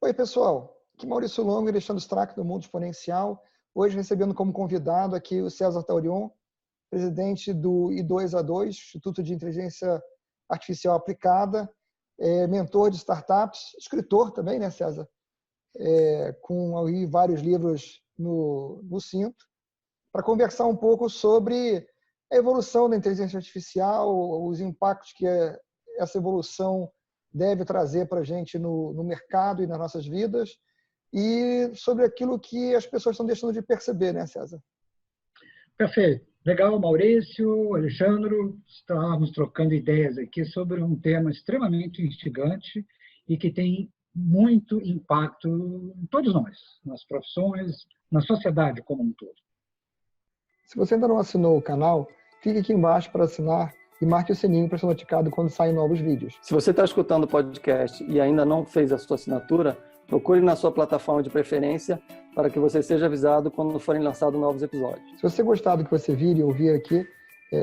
Oi, pessoal. Aqui Maurício Longo e Alexandre Strack do Mundo Exponencial. Hoje recebendo como convidado aqui o César Taurion, presidente do I2A2, Instituto de Inteligência Artificial Aplicada, mentor de startups, escritor também, né, César? Com aí vários livros no cinto, para conversar um pouco sobre a evolução da inteligência artificial, os impactos que essa evolução deve trazer para a gente no mercado e nas nossas vidas, e sobre aquilo que as pessoas estão deixando de perceber, né, César? Perfeito. Legal, Maurício, Alexandre, estávamos trocando ideias aqui sobre um tema extremamente instigante e que tem muito impacto em todos nós, nas profissões, na sociedade como um todo. Se você ainda não assinou o canal, clique aqui embaixo para assinar e marque o sininho para ser notificado quando saem novos vídeos. Se você está escutando o podcast e ainda não fez a sua assinatura, procure na sua plataforma de preferência para que você seja avisado quando forem lançados novos episódios. Se você gostar do que você vir e ouvir aqui,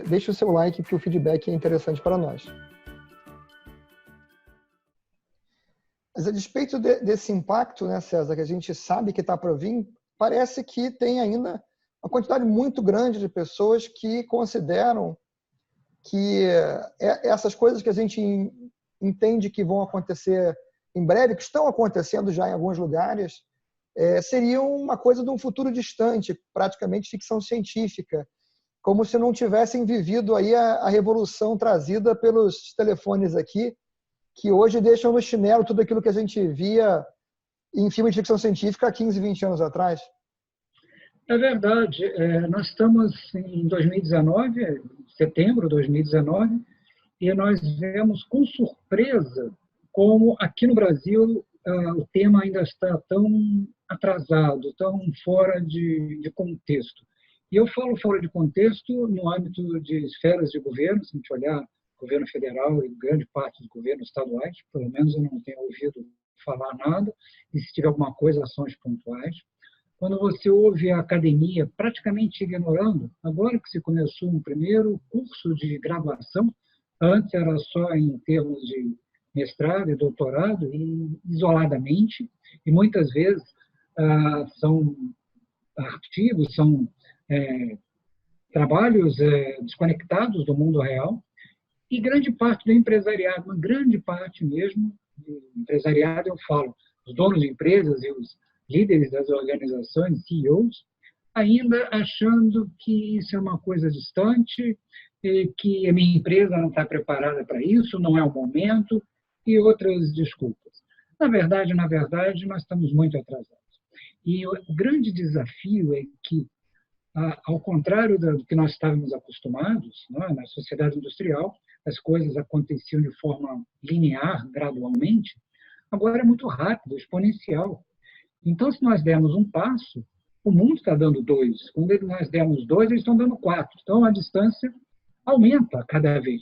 deixe o seu like, porque o feedback é interessante para nós. Mas a despeito desse impacto, né, César, que a gente sabe que está para vir, parece que tem ainda uma quantidade muito grande de pessoas que consideram que essas coisas que a gente entende que vão acontecer em breve, que estão acontecendo já em alguns lugares, seriam uma coisa de um futuro distante, praticamente ficção científica, como se não tivessem vivido aí a revolução trazida pelos telefones aqui, que hoje deixam no chinelo tudo aquilo que a gente via em filme de ficção científica há 15, 20 anos atrás. É verdade. Nós estamos em 2019, setembro de 2019, e nós vemos com surpresa como aqui no Brasil o tema ainda está tão atrasado, tão fora de contexto. E eu falo fora de contexto no âmbito de esferas de governo, se a gente olhar governo federal e grande parte dos governos estaduais, pelo menos eu não tenho ouvido falar nada, e se tiver alguma coisa, ações pontuais. Quando você ouve a academia praticamente ignorando, agora que se começou um primeiro curso de graduação, antes era só em termos de mestrado e doutorado, e isoladamente, e muitas vezes são artigos, são trabalhos desconectados do mundo real, e grande parte do empresariado, uma grande parte mesmo do empresariado, eu falo, os donos de empresas e os líderes das organizações, CEOs, ainda achando que isso é uma coisa distante, que a minha empresa não está preparada para isso, não é o momento, e outras desculpas. Na verdade, nós estamos muito atrasados. E o grande desafio é que, ao contrário do que nós estávamos acostumados, na sociedade industrial, as coisas aconteciam de forma linear, gradualmente, agora é muito rápido, exponencial. Então, se nós dermos um passo, o mundo está dando 2. Quando nós dermos 2, eles estão dando 4. Então, a distância aumenta cada vez.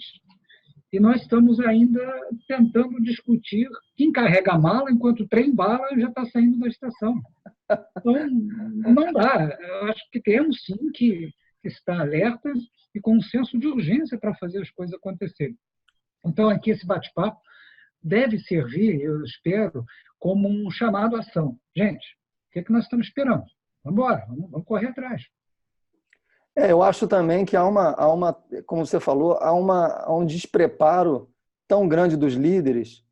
E nós estamos ainda tentando discutir quem carrega a mala enquanto o trem-bala já está saindo da estação. Então, não dá. Eu acho que temos, sim, que estar alertas e com um senso de urgência para fazer as coisas acontecerem. Então, aqui esse bate-papo deve servir, eu espero, como um chamado à ação. Gente, o que nós estamos esperando? Vamos embora, vamos correr atrás. Eu acho também que como você falou, há um despreparo tão grande dos líderes,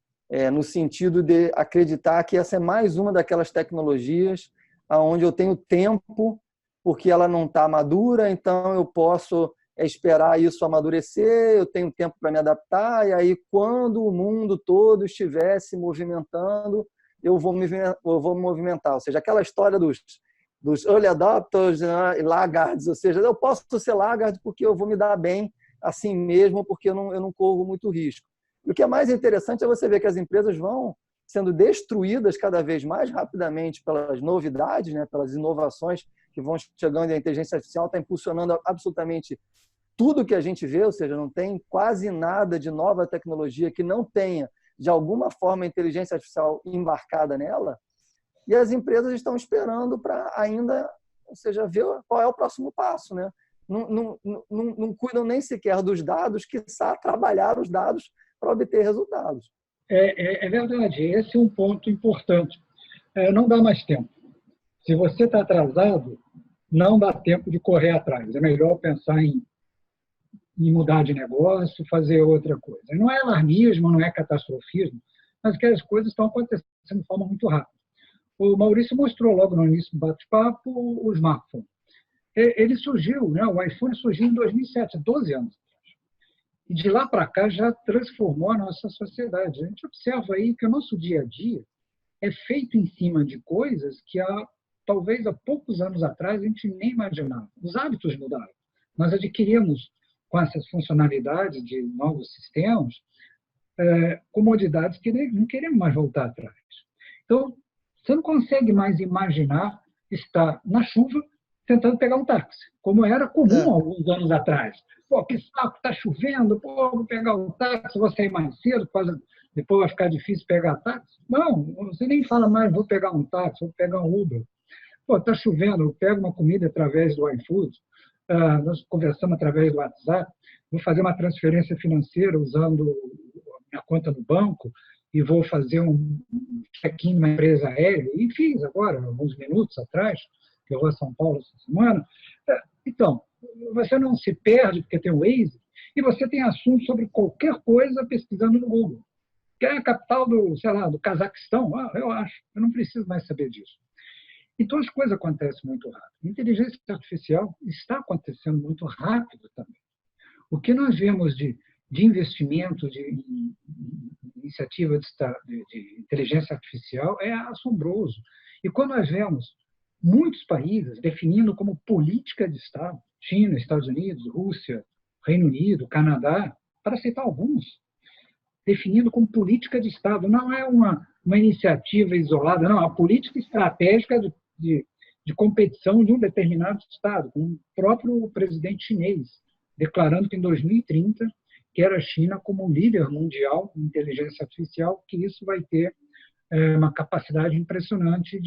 no sentido de acreditar que essa é mais uma daquelas tecnologias onde eu tenho tempo, porque ela não está madura, então eu posso esperar isso amadurecer, eu tenho tempo para me adaptar, e aí quando o mundo todo estiver se movimentando, eu vou me movimentar. Ou seja, aquela história dos early adopters e laggards, ou seja, eu posso ser laggard porque eu vou me dar bem assim mesmo, porque eu não corro muito risco. E o que é mais interessante é você ver que as empresas vão sendo destruídas cada vez mais rapidamente pelas novidades, né, pelas inovações que vão chegando, e a inteligência artificial está impulsionando absolutamente tudo que a gente vê, ou seja, não tem quase nada de nova tecnologia que não tenha, de alguma forma, a inteligência artificial embarcada nela, e as empresas estão esperando para ainda, ou seja, ver qual é o próximo passo, né? Não cuidam nem sequer dos dados, quiçá trabalhar os dados para obter resultados. É verdade, esse é um ponto importante. não dá mais tempo. Se você está atrasado, não dá tempo de correr atrás. É melhor pensar em mudar de negócio, fazer outra coisa. Não é alarmismo, não é catastrofismo, mas que as coisas estão acontecendo de forma muito rápida. O Maurício mostrou logo no início do bate-papo o smartphone. Ele surgiu, né? O iPhone surgiu em 2007, 12 anos. E de lá para cá já transformou a nossa sociedade. A gente observa aí que o nosso dia a dia é feito em cima de coisas que talvez há poucos anos atrás a gente nem imaginava. Os hábitos mudaram. Nós adquirimos, com essas funcionalidades de novos sistemas, comodidades que não queremos mais voltar atrás. Então, você não consegue mais imaginar estar na chuva tentando pegar um táxi, como era comum alguns anos atrás. Pô, que saco, está chovendo, pô, vou pegar um táxi, vou sair mais cedo, depois vai ficar difícil pegar táxi. Não, você nem fala mais, vou pegar um táxi, vou pegar um Uber. Pô, está chovendo, eu pego uma comida através do iFood, nós conversamos através do WhatsApp, vou fazer uma transferência financeira usando a conta no banco e vou fazer um check-in numa empresa aérea, e fiz agora, alguns minutos atrás, que eu vou a São Paulo essa semana. Então, você não se perde porque tem o Waze, e você tem assunto sobre qualquer coisa pesquisando no Google. Que é a capital do Cazaquistão? Eu acho, eu não preciso mais saber disso. Então, as coisas acontecem muito rápido. A inteligência artificial está acontecendo muito rápido também. O que nós vemos de investimento, de iniciativa de inteligência artificial é assombroso. E quando nós vemos muitos países definindo como política de Estado, China, Estados Unidos, Rússia, Reino Unido, Canadá, para citar alguns, definindo como política de Estado. Não é uma iniciativa isolada, não, é uma política estratégica de competição de um determinado Estado, com o próprio presidente chinês, declarando que em 2030 quer a China como líder mundial em inteligência artificial, que isso vai ter uma capacidade impressionante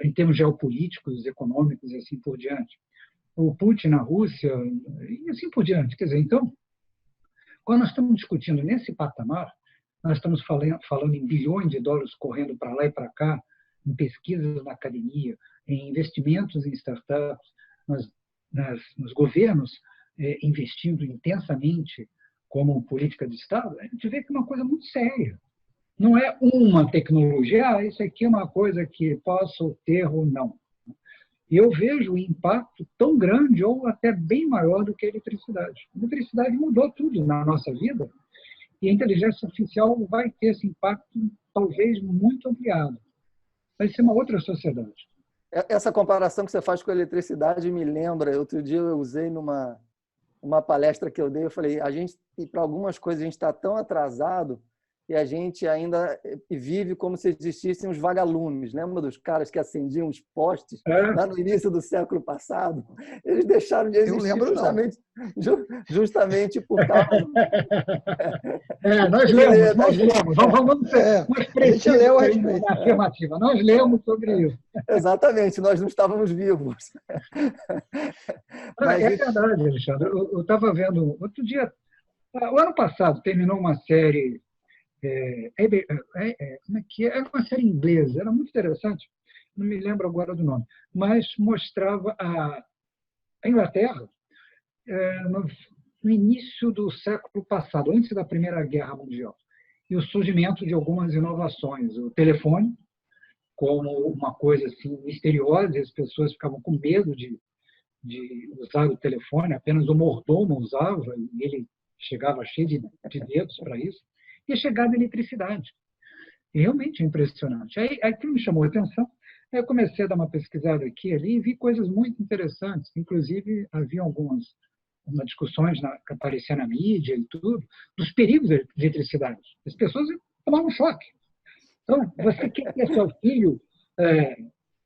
em termos geopolíticos, econômicos e assim por diante. O Putin na Rússia e assim por diante. Quer dizer, então, quando nós estamos discutindo nesse patamar, nós estamos falando em bilhões de dólares correndo para lá e para cá, em pesquisas na academia, em investimentos em startups, nos governos investindo intensamente como política de Estado, a gente vê que é uma coisa muito séria. Não é uma tecnologia, isso aqui é uma coisa que posso ter ou não. E eu vejo o impacto tão grande ou até bem maior do que a eletricidade. A eletricidade mudou tudo na nossa vida e a inteligência artificial vai ter esse impacto talvez muito ampliado. Vai ser uma outra sociedade. Essa comparação que você faz com a eletricidade me lembra, outro dia eu usei numa palestra que eu dei, eu falei, para algumas coisas a gente está tão atrasado e a gente ainda vive como se existissem os vagalumes. Lembra dos caras que acendiam os postes lá no início do século passado? Eles deixaram de existir justamente por causa... Nós lemos. Vamos uma afirmativa. Nós lemos sobre isso. Exatamente, nós não estávamos vivos. Mas é verdade, Alexandre. Eu estava vendo, outro dia, o ano passado, terminou uma série... como é que é? Era uma série inglesa, era muito interessante, não me lembro agora do nome, mas mostrava a Inglaterra no início do século passado, antes da Primeira Guerra Mundial, e o surgimento de algumas inovações. O telefone, como uma coisa assim misteriosa, e as pessoas ficavam com medo de usar o telefone, apenas o mordomo usava, e ele chegava cheio de dedos para isso. E a chegada da eletricidade. E realmente é impressionante. Aí que me chamou a atenção, eu comecei a dar uma pesquisada aqui e ali e vi coisas muito interessantes. Inclusive, havia algumas discussões que apareciam na mídia e tudo, dos perigos da eletricidade. As pessoas tomavam um choque. Então, você quer ter seu filho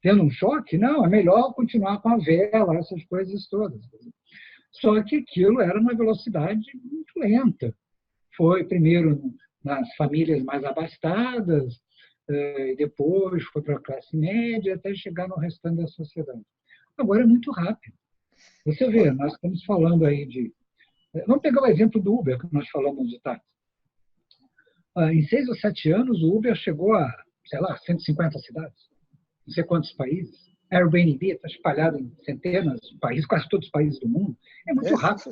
tendo um choque? Não, é melhor continuar com a vela, essas coisas todas. Só que aquilo era uma velocidade muito lenta. Foi primeiro nas famílias mais abastadas, e depois foi para a classe média, até chegar no restante da sociedade. Agora é muito rápido. Você vê, nós estamos falando aí de... Vamos pegar o exemplo do Uber, que nós falamos de táxi. Em 6 ou 7 anos, o Uber chegou a sei lá, 150 cidades, não sei quantos países. Airbnb está espalhado em centenas de países, quase todos os países do mundo. É muito rápido.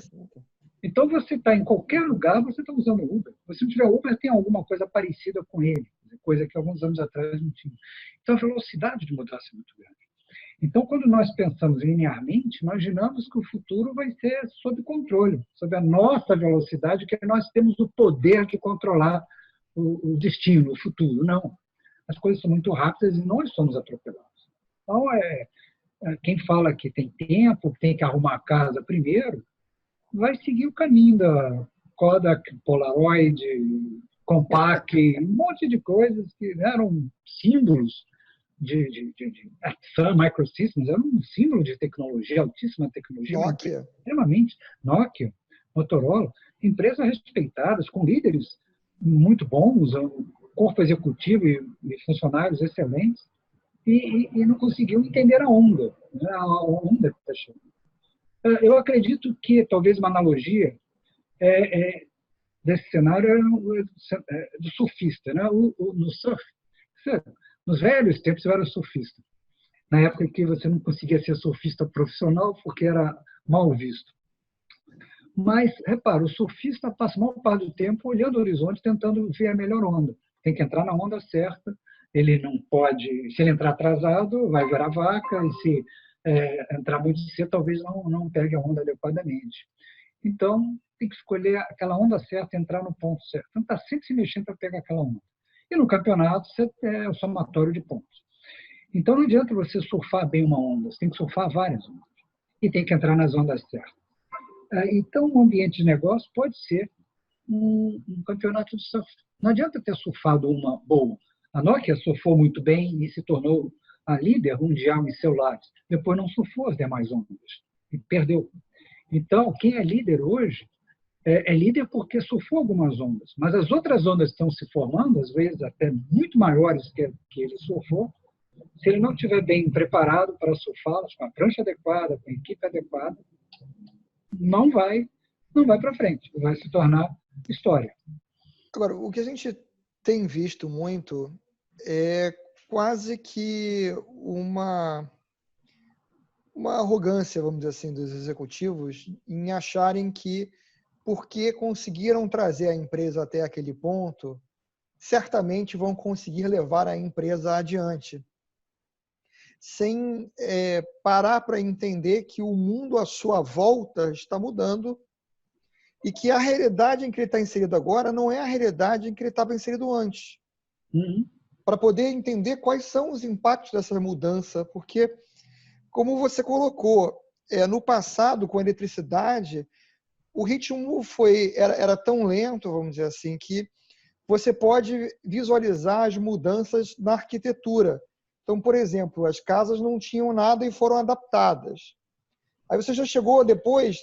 Então, você está em qualquer lugar, você está usando o Uber. Se não tiver Uber, tem alguma coisa parecida com ele, coisa que alguns anos atrás não tinha. Então, a velocidade de mudança é muito grande. Então, quando nós pensamos linearmente, imaginamos que o futuro vai ser sob controle, sob a nossa velocidade, que nós temos o poder de controlar o destino, o futuro. Não. As coisas são muito rápidas e nós somos atropelados. Então, quem fala que tem tempo, que tem que arrumar a casa primeiro, vai seguir o caminho da Kodak, Polaroid, Compaq, um monte de coisas que eram símbolos a Sun Microsystems era um símbolo de tecnologia, altíssima tecnologia. Nokia. Extremamente. Nokia, Motorola, empresas respeitadas, com líderes muito bons, corpo executivo e funcionários excelentes, e não conseguiu entender a onda, né? A onda que está chegando. Eu acredito que, talvez, uma analogia desse cenário é do surfista. Né? No surf, nos velhos tempos, eu era surfista. Na época que você não conseguia ser surfista profissional porque era mal visto. Mas, repara, o surfista passa a maior parte do tempo olhando o horizonte, tentando ver a melhor onda. Tem que entrar na onda certa. Ele não pode... Se ele entrar atrasado, vai virar vaca. E se entrar muito cedo, talvez não pegue a onda adequadamente. Então, tem que escolher aquela onda certa, entrar no ponto certo. Então, está sempre se mexendo para pegar aquela onda. E no campeonato, você é o somatório de pontos. Então, não adianta você surfar bem uma onda, você tem que surfar várias ondas. E tem que entrar nas ondas certas. Então, um ambiente de negócio pode ser um campeonato de surf. Não adianta ter surfado uma boa. A Nokia surfou muito bem e se tornou a líder mundial em celulares. Depois não surfou as demais ondas e perdeu. Então, quem é líder hoje é líder porque surfou algumas ondas, mas as outras ondas estão se formando, às vezes até muito maiores que ele surfou. Se ele não estiver bem preparado para surfá-las, com a prancha adequada, com a equipe adequada, não vai para frente, vai se tornar história. Agora, o que a gente tem visto muito é quase que uma arrogância, vamos dizer assim, dos executivos em acharem que porque conseguiram trazer a empresa até aquele ponto, certamente vão conseguir levar a empresa adiante, sem parar para entender que o mundo à sua volta está mudando e que a realidade em que ele está inserido agora não é a realidade em que ele estava inserido antes. Uhum. Para poder entender quais são os impactos dessa mudança, porque, como você colocou, no passado, com a eletricidade, o ritmo era tão lento, vamos dizer assim, que você pode visualizar as mudanças na arquitetura. Então, por exemplo, as casas não tinham nada e foram adaptadas. Aí você já chegou depois,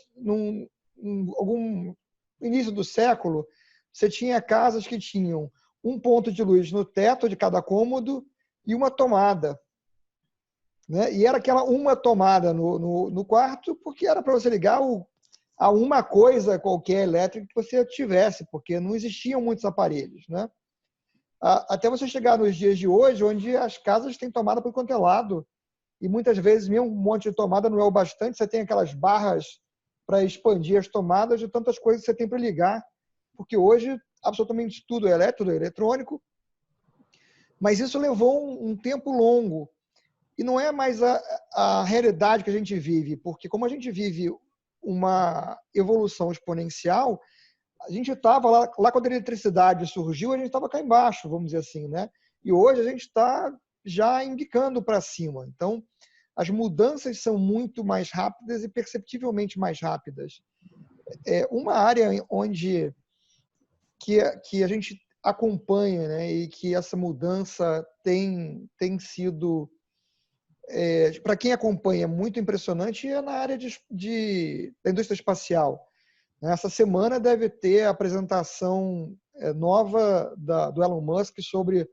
algum início do século, você tinha casas que tinham um ponto de luz no teto de cada cômodo e uma tomada. Né? E era aquela uma tomada no quarto, porque era para você ligar a uma coisa qualquer elétrica que você tivesse, porque não existiam muitos aparelhos. Né? Até você chegar nos dias de hoje, onde as casas têm tomada por quanto é lado, e muitas vezes mesmo um monte de tomada não é o bastante, você tem aquelas barras para expandir as tomadas de tantas coisas que você tem para ligar, porque hoje absolutamente tudo é eletrônico, mas isso levou um tempo longo, e não é mais a realidade que a gente vive, porque como a gente vive uma evolução exponencial, a gente estava lá quando a eletricidade surgiu, a gente estava cá embaixo, vamos dizer assim, né? E hoje a gente está já embicando para cima. Então, as mudanças são muito mais rápidas e perceptivelmente mais rápidas. Uma área onde que a gente acompanha, né, e que essa mudança tem sido, para quem acompanha, muito impressionante, é na área da indústria espacial. Essa semana deve ter a apresentação nova do Elon Musk sobre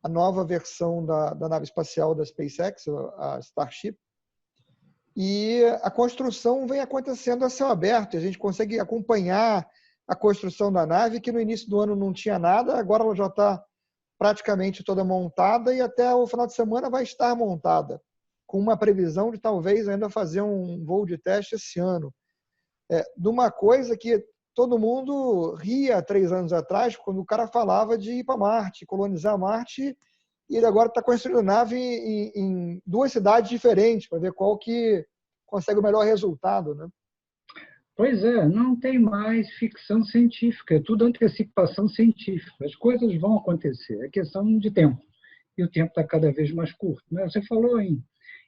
a nova versão da nave espacial da SpaceX, a Starship. E a construção vem acontecendo a céu aberto. A gente consegue acompanhar a construção da nave, que no início do ano não tinha nada, agora ela já está praticamente toda montada e até o final de semana vai estar montada, com uma previsão de talvez ainda fazer um voo de teste esse ano. De uma coisa que todo mundo ria 3 anos atrás, quando o cara falava de ir para Marte, colonizar Marte, e ele agora está construindo nave em 2 cidades diferentes, para ver qual que consegue o melhor resultado, né? Pois é, não tem mais ficção científica, é tudo antecipação científica. As coisas vão acontecer, é questão de tempo. E o tempo está cada vez mais curto, né? Você falou em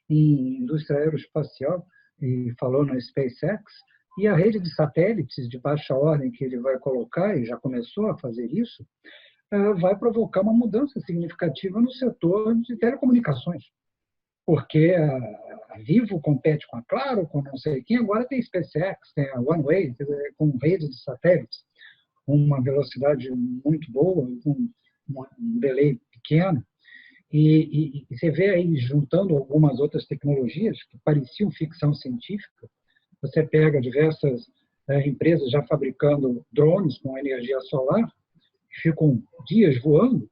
indústria aeroespacial e falou na SpaceX, e a rede de satélites de baixa ordem que ele vai colocar, e já começou a fazer isso, vai provocar uma mudança significativa no setor de telecomunicações. Porque a Vivo compete com a Claro, com não sei quem, agora tem SpaceX, tem a OneWay, com rede de satélites, com uma velocidade muito boa, com um delay pequeno. E você vê aí, juntando algumas outras tecnologias que pareciam ficção científica, você pega diversas empresas já fabricando drones com energia solar, que ficam dias voando.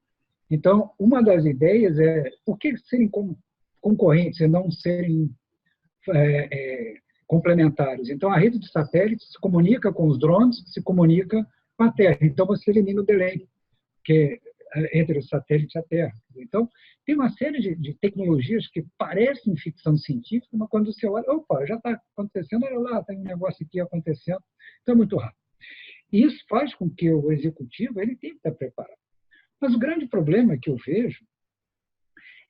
Então, uma das ideias é por que serem concorrentes e não serem complementares. Então, a rede de satélites se comunica com os drones, se comunica com a Terra. Então, você elimina o delay que entre o satélite e a Terra. Então, tem uma série de tecnologias que parecem ficção científica, mas quando você olha, opa, já está acontecendo, olha lá, tem um negócio aqui acontecendo. Então, é muito rápido. E isso faz com que o executivo ele tenha que estar preparado. Mas o grande problema que eu vejo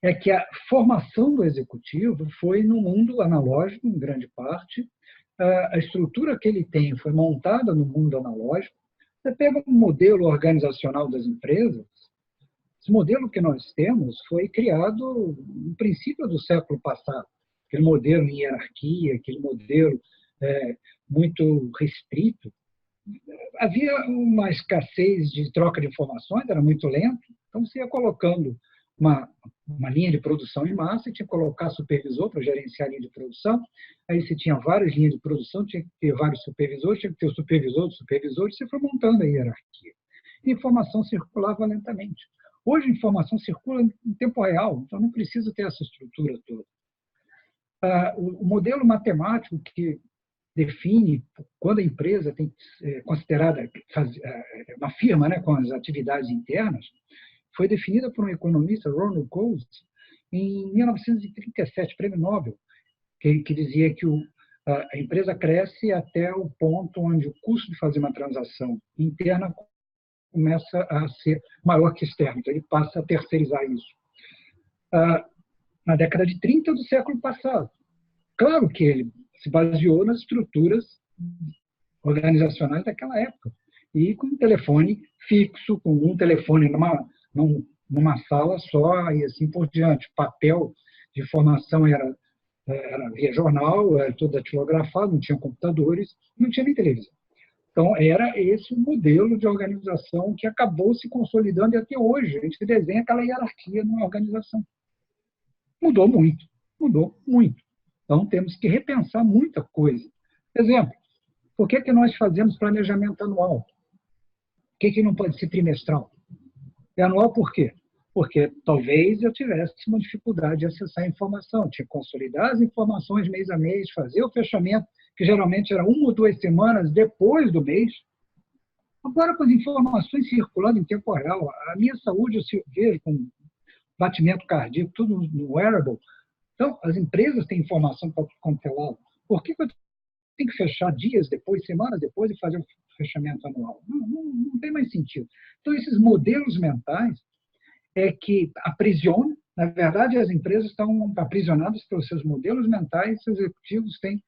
é que a formação do executivo foi no mundo analógico, em grande parte. A estrutura que ele tem foi montada no mundo analógico. Você pega um modelo organizacional das empresas, esse modelo que nós temos foi criado no princípio do século passado. Aquele modelo em hierarquia, aquele modelo muito restrito. Havia uma escassez de troca de informações, era muito lento, então você ia colocando uma linha de produção em massa, tinha que colocar supervisor para gerenciar a linha de produção, aí você tinha várias linhas de produção, tinha que ter vários supervisores, tinha que ter o supervisor dos supervisores, você foi montando a hierarquia. E a informação circulava lentamente. Hoje a informação circula em tempo real, então não precisa ter essa estrutura toda. O modelo matemático que define quando a empresa tem que ser considerada uma firma, né, com as atividades internas, foi definida por um economista, Ronald Coase, em 1937, prêmio Nobel, que dizia que a empresa cresce até o ponto onde o custo de fazer uma transação interna começa a ser maior que externo, então ele passa a terceirizar isso. Na década de 30 do século passado. Claro que ele se baseou nas estruturas organizacionais daquela época, e com um telefone fixo, com um telefone numa sala só e assim por diante. Papel de informação era via jornal, era tudo datilografado, não tinha computadores, não tinha nem televisão. Então, era esse o modelo de organização que acabou se consolidando e até hoje a gente desenha aquela hierarquia numa organização. Mudou muito, mudou muito. Então, temos que repensar muita coisa. Exemplo, por que nós fazemos planejamento anual? Por que não pode ser trimestral? É anual por quê? Porque talvez eu tivesse uma dificuldade de acessar a informação. Tinha que consolidar as informações mês a mês, fazer o fechamento, que geralmente era 1 ou 2 semanas depois do mês. Agora, com as informações circulando em tempo real, a minha saúde eu vejo com batimento cardíaco, tudo no wearable. Então, as empresas têm informação para controlar. Por que eu tenho que fechar dias depois, semanas depois e fazer o fechamento anual? Não tem mais sentido. Então, esses modelos mentais que aprisionam, na verdade, as empresas estão aprisionadas pelos seus modelos mentais, os executivos têm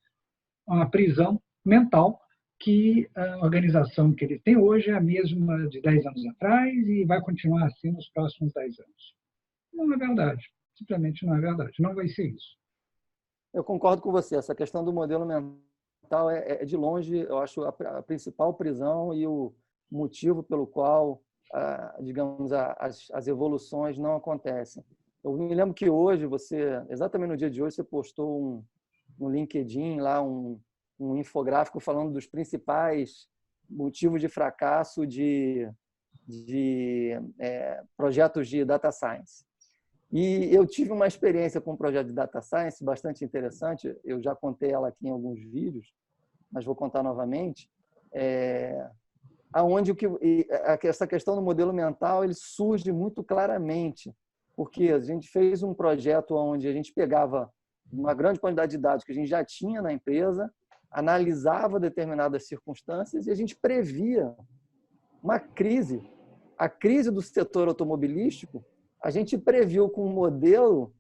uma prisão mental que a organização que ele tem hoje é a mesma de 10 anos atrás e vai continuar assim nos próximos 10 anos. Não é verdade. Simplesmente não é verdade. Não vai ser isso. Eu concordo com você. Essa questão do modelo mental é de longe, eu acho, a principal prisão e o motivo pelo qual, digamos, as evoluções não acontecem. Eu me lembro que hoje, exatamente no dia de hoje, você postou no LinkedIn lá um infográfico falando dos principais motivos de fracasso de projetos de data science. E eu tive uma experiência com um projeto de data science bastante interessante, eu já contei ela aqui em alguns vídeos, mas vou contar novamente, aonde essa questão do modelo mental ele surge muito claramente, porque a gente fez um projeto onde a gente pegava uma grande quantidade de dados que a gente já tinha na empresa, analisava determinadas circunstâncias e a gente previa uma crise. A crise do setor automobilístico, a gente previu com um modelo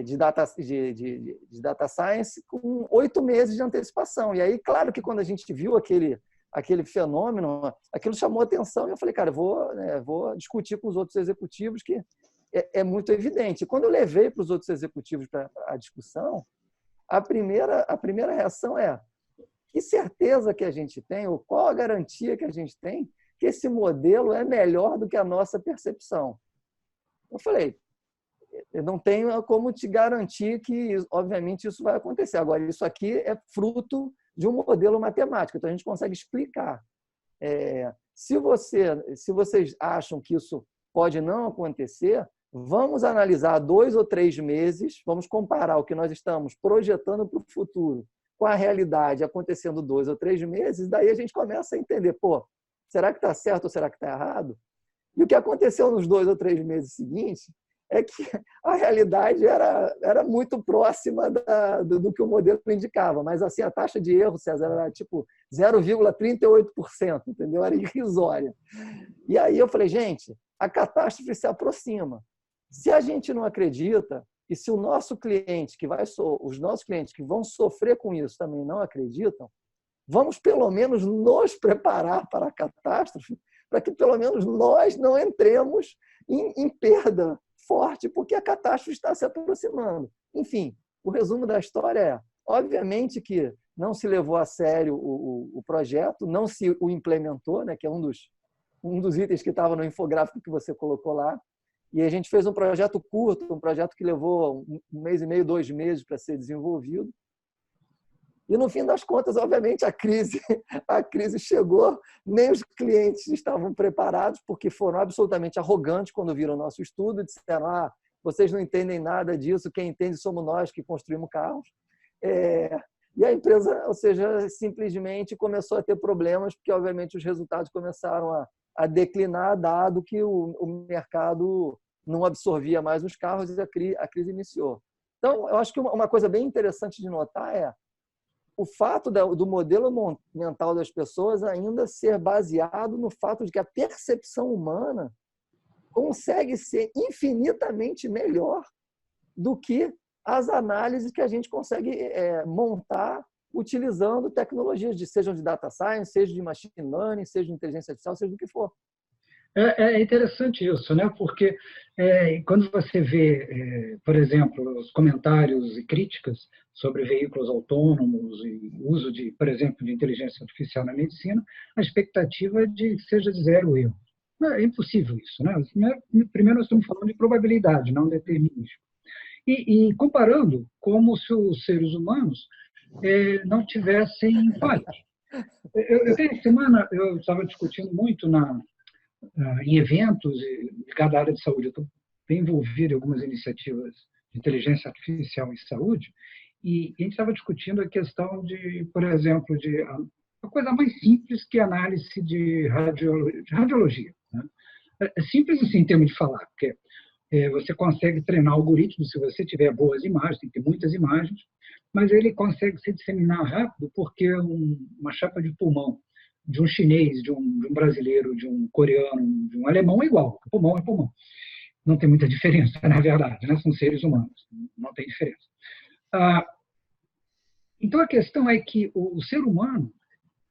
de data science com 8 meses de antecipação. E aí, claro que quando a gente viu aquele fenômeno, aquilo chamou atenção e eu falei, cara, eu vou discutir com os outros executivos que é muito evidente. E quando eu levei para os outros executivos para a discussão, a primeira reação é: que certeza que a gente tem, ou qual a garantia que a gente tem que esse modelo é melhor do que a nossa percepção? Eu falei, eu não tenho como te garantir que, obviamente, isso vai acontecer. Agora, isso aqui é fruto de um modelo matemático, então a gente consegue explicar. Se vocês acham que isso pode não acontecer, vamos analisar 2 ou 3 meses, vamos comparar o que nós estamos projetando para o futuro com a realidade acontecendo 2 ou 3 meses, daí a gente começa a entender, será que está certo ou será que está errado? E o que aconteceu nos 2 ou 3 meses seguintes é que a realidade era muito próxima do que o modelo indicava, mas assim, a taxa de erro, César, era tipo 0,38%, entendeu? Era irrisória. E aí eu falei, gente, a catástrofe se aproxima. Se a gente não acredita, e se o nosso cliente, os nossos clientes que vão sofrer com isso também não acreditam, vamos pelo menos nos preparar para a catástrofe, para que pelo menos nós não entremos em perda forte, porque a catástrofe está se aproximando. Enfim, o resumo da história é, obviamente que não se levou a sério o projeto, não se o implementou, né, que é um dos itens que estava no infográfico que você colocou lá, e a gente fez um projeto curto, um projeto que levou 1 mês e meio, 2 meses para ser desenvolvido. E, no fim das contas, obviamente, a crise chegou, nem os clientes estavam preparados, porque foram absolutamente arrogantes quando viram o nosso estudo e disseram, vocês não entendem nada disso, quem entende somos nós que construímos carros. E a empresa, ou seja, simplesmente começou a ter problemas, porque, obviamente, os resultados começaram a declinar, dado que o mercado não absorvia mais os carros e a crise iniciou. Então, eu acho que uma coisa bem interessante de notar é o fato do modelo mental das pessoas ainda ser baseado no fato de que a percepção humana consegue ser infinitamente melhor do que as análises que a gente consegue montar utilizando tecnologias, sejam de data science, seja de machine learning, seja de inteligência artificial, seja do que for. É interessante isso, né? Porque quando você vê, por exemplo, os comentários e críticas sobre veículos autônomos e uso de, por exemplo, de inteligência artificial na medicina, a expectativa é de que seja de 0 erro. É impossível isso, né? Primeiro nós estamos falando de probabilidade, não determinismo. E comparando como se os seres humanos não tivessem falhas. Essa semana eu estava discutindo muito em eventos ligados à área de saúde. Eu estou bem envolvido em algumas iniciativas de inteligência artificial em saúde, e a gente estava discutindo a questão de, por exemplo, a coisa mais simples que a análise de radiologia. Né? É simples assim, em termos de falar, porque você consegue treinar algoritmos se você tiver boas imagens, tem que ter muitas imagens, mas ele consegue se disseminar rápido porque uma chapa de pulmão de um chinês, de um brasileiro, de um coreano, de um alemão é igual. Pulmão é pulmão. Não tem muita diferença, na verdade, né? São seres humanos, não tem diferença. Então, a questão é que o ser humano,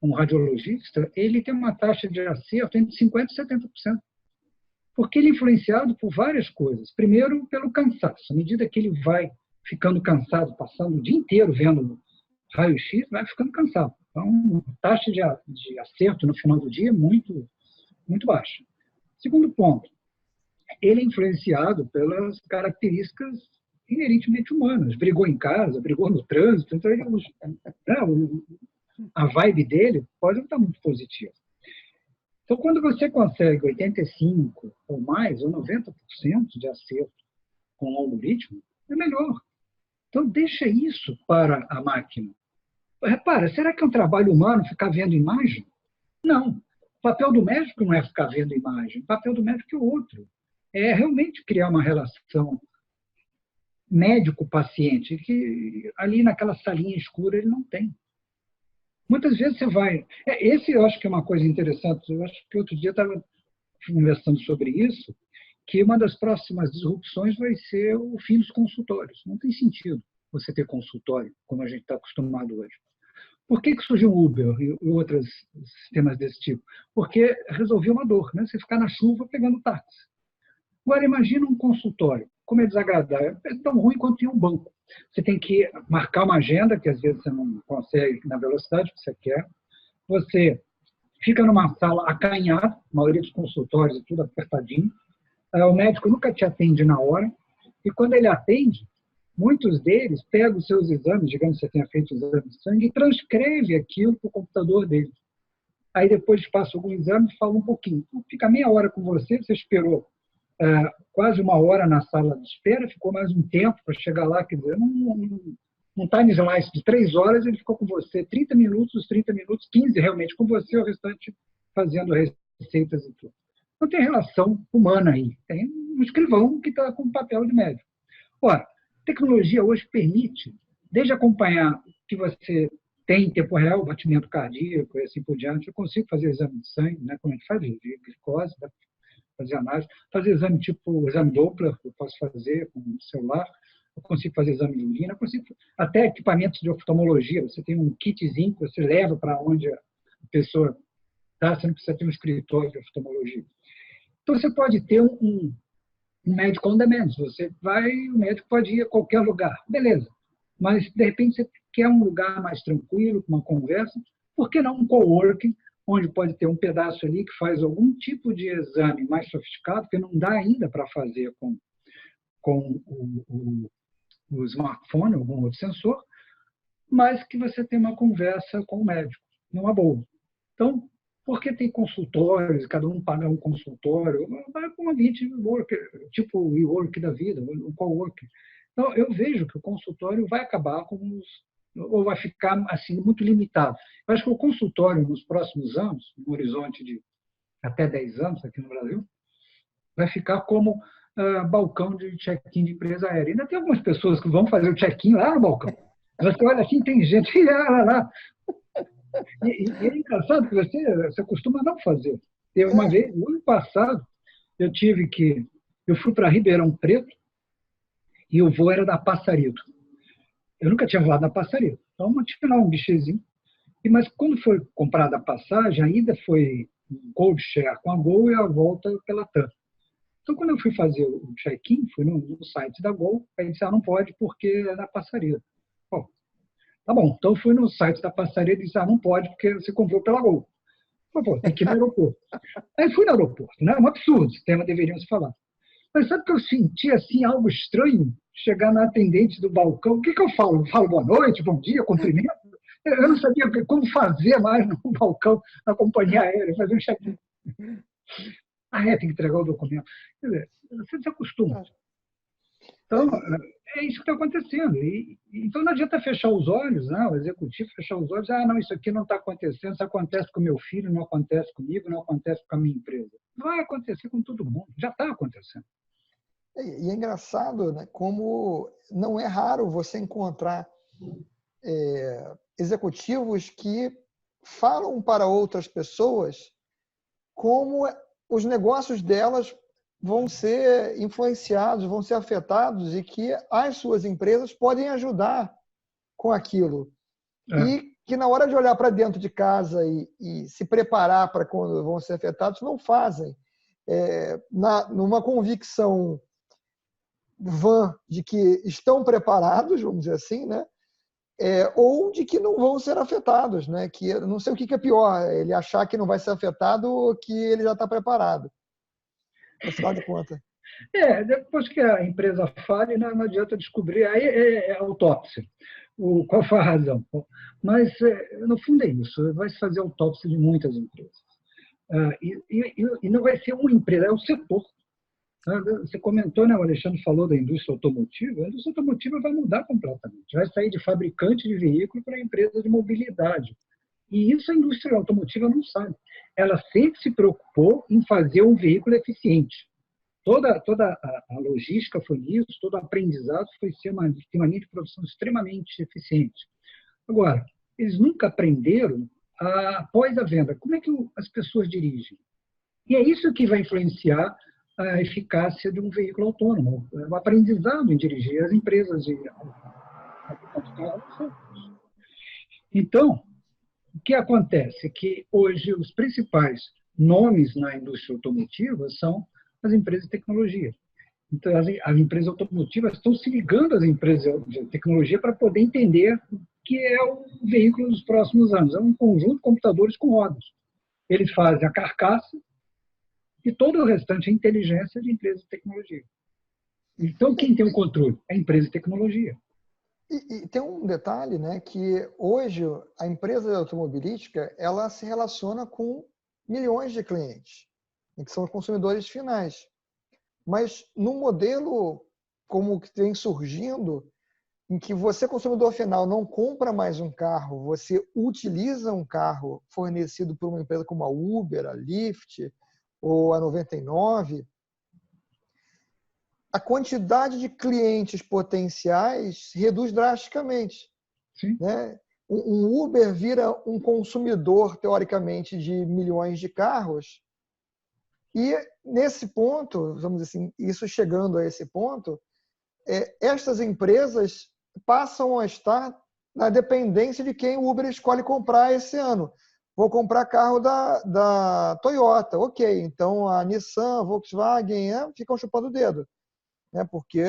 um radiologista, ele tem uma taxa de acerto entre 50% e 70%, porque ele é influenciado por várias coisas. Primeiro, pelo cansaço. À medida que ele vai ficando cansado, passando o dia inteiro vendo raio-x, vai ficando cansado. Então, a taxa de acerto no final do dia é muito, muito baixa. Segundo ponto, ele é influenciado pelas características inerentemente humanas. Brigou em casa, brigou no trânsito, então a vibe dele pode não estar muito positiva. Então, quando você consegue 85% ou mais, ou 90% de acerto com o algoritmo, é melhor. Então, deixa isso para a máquina. Repara, será que é um trabalho humano ficar vendo imagem? Não. O papel do médico não é ficar vendo imagem. O papel do médico é outro. É realmente criar uma relação médico-paciente, que ali naquela salinha escura ele não tem. Muitas vezes você vai... Esse eu acho que é uma coisa interessante. Eu acho que outro dia eu estava conversando sobre isso, que uma das próximas disrupções vai ser o fim dos consultórios. Não tem sentido você ter consultório, como a gente está acostumado hoje. Por que surgiu o Uber e outros sistemas desse tipo? Porque resolveu uma dor, né? Você ficar na chuva pegando táxi. Agora, imagina um consultório. Como é desagradável. É tão ruim quanto ir a um banco. Você tem que marcar uma agenda, que às vezes você não consegue na velocidade que você quer. Você fica numa sala acanhada, a maioria dos consultórios é tudo apertadinho. O médico nunca te atende na hora. E quando ele atende, muitos deles pegam os seus exames, digamos que você tenha feito o exame de sangue, e transcreve aquilo para o computador dele. Aí depois passa algum exame e fala um pouquinho. Então, fica meia hora com você, você esperou quase uma hora na sala de espera, ficou mais um tempo para chegar lá, quer dizer, um time slice de 3 horas, ele ficou com você 30 minutos, os 30 minutos, 15 realmente com você, o restante fazendo receitas e tudo. Não tem relação humana aí, tem um escrivão que está com papel de médico. Ora, a tecnologia hoje permite, desde acompanhar o que você tem em tempo real, batimento cardíaco e assim por diante, eu consigo fazer exame de sangue, né, como a gente faz, de glicose, fazer análise, fazer exame tipo exame Doppler, eu posso fazer com o celular, eu consigo fazer exame de urina, eu consigo até equipamentos de oftalmologia, você tem um kitzinho que você leva para onde a pessoa está, você não precisa ter um escritório de oftalmologia. Então, você pode ter um médico on demand, você vai, o médico pode ir a qualquer lugar, beleza, mas de repente você quer um lugar mais tranquilo, com uma conversa, por que não um coworking, onde pode ter um pedaço ali que faz algum tipo de exame mais sofisticado, que não dá ainda para fazer com o smartphone, algum outro sensor, mas que você tem uma conversa com o médico, numa boa. Então, porque tem consultórios, cada um paga um consultório, vai com um ambiente tipo o WeWork da vida, o coworking. Então, eu vejo que o consultório vai acabar ou vai ficar assim muito limitado. Eu acho que o consultório, nos próximos anos, no horizonte de até 10 anos aqui no Brasil, vai ficar como balcão de check-in de empresa aérea. Ainda tem algumas pessoas que vão fazer o check-in lá no balcão. Você olha assim, tem gente lá. E é engraçado que você costuma não fazer. Uma vez, no ano passado, eu fui para Ribeirão Preto e o voo era da Passarito. Eu nunca tinha voado na Passarito. Então, tinha lá um bichezinho. Mas quando foi comprada a passagem, a ida foi um code share com a Gol e a volta pela TAM. Então, quando eu fui fazer o check-in, fui no site da Gol, aí disse, não pode porque é da Passarito. Bom, tá bom, então eu fui no site da Passarito e disse, não pode porque você comprou pela Gol. Pô, tem que ir no aeroporto. Aí fui no aeroporto, né? Um absurdo, esse tema deveriam se falar. Mas sabe que eu senti assim algo estranho? Chegar na atendente do balcão, o que eu falo? Eu falo boa noite, bom dia, cumprimento? Eu não sabia como fazer mais no balcão da companhia aérea, fazer um check-in. Tem que entregar o documento. Quer dizer, você se acostuma. Então, é isso que está acontecendo. Então, não adianta fechar os olhos, o executivo fechar os olhos, não, isso aqui não está acontecendo, isso acontece com o meu filho, não acontece comigo, não acontece com a minha empresa. Vai acontecer com todo mundo, já está acontecendo. E é engraçado, né, como não é raro você encontrar executivos que falam para outras pessoas como os negócios delas vão ser influenciados, vão ser afetados e que as suas empresas podem ajudar com aquilo. E que na hora de olhar para dentro de casa e se preparar para quando vão ser afetados, não fazem. Numa convicção vã de que estão preparados, vamos dizer assim, né? Ou de que não vão ser afetados, né? Que eu não sei o que é pior, ele achar que não vai ser afetado ou que ele já está preparado. Afinal de contas. Depois que a empresa falha, não adianta descobrir, aí é autópsia. Qual foi a razão? Mas, no fundo, é isso. Vai se fazer autópsia de muitas empresas. E não vai ser uma empresa, é o setor. Você comentou, né, o Alexandre falou da indústria automotiva. A indústria automotiva vai mudar completamente. Vai sair de fabricante de veículo para empresa de mobilidade. E isso a indústria automotiva não sabe. Ela sempre se preocupou em fazer um veículo eficiente. Toda a logística foi nisso, todo o aprendizado foi ter uma linha de produção extremamente eficiente. Agora, eles nunca aprenderam após a venda. Como é que as pessoas dirigem? E é isso que vai influenciar a eficácia de um veículo autônomo, o aprendizado em dirigir. As empresas de carro. Então, o que acontece é que hoje os principais nomes na indústria automotiva são as empresas de tecnologia. Então, as empresas automotivas estão se ligando às empresas de tecnologia para poder entender o que é o veículo dos próximos anos. É um conjunto de computadores com rodas. Eles fazem a carcaça e todo o restante é inteligência de empresas de tecnologia. Então, quem tem o controle? É a empresa de tecnologia. E tem um detalhe, né, que hoje a empresa automobilística ela se relaciona com milhões de clientes, que são os consumidores finais. Mas num modelo como o que vem surgindo, em que você, consumidor final, não compra mais um carro, você utiliza um carro fornecido por uma empresa como a Uber, a Lyft ou a 99, a quantidade de clientes potenciais reduz drasticamente. Sim. Né? Um Uber vira um consumidor, teoricamente, de milhões de carros. E nesse ponto, vamos dizer assim, isso chegando a esse ponto, estas empresas passam a estar na dependência de quem o Uber escolhe comprar esse ano. Vou comprar carro da Toyota, ok. Então a Nissan, a Volkswagen ficam chupando o dedo, né? Porque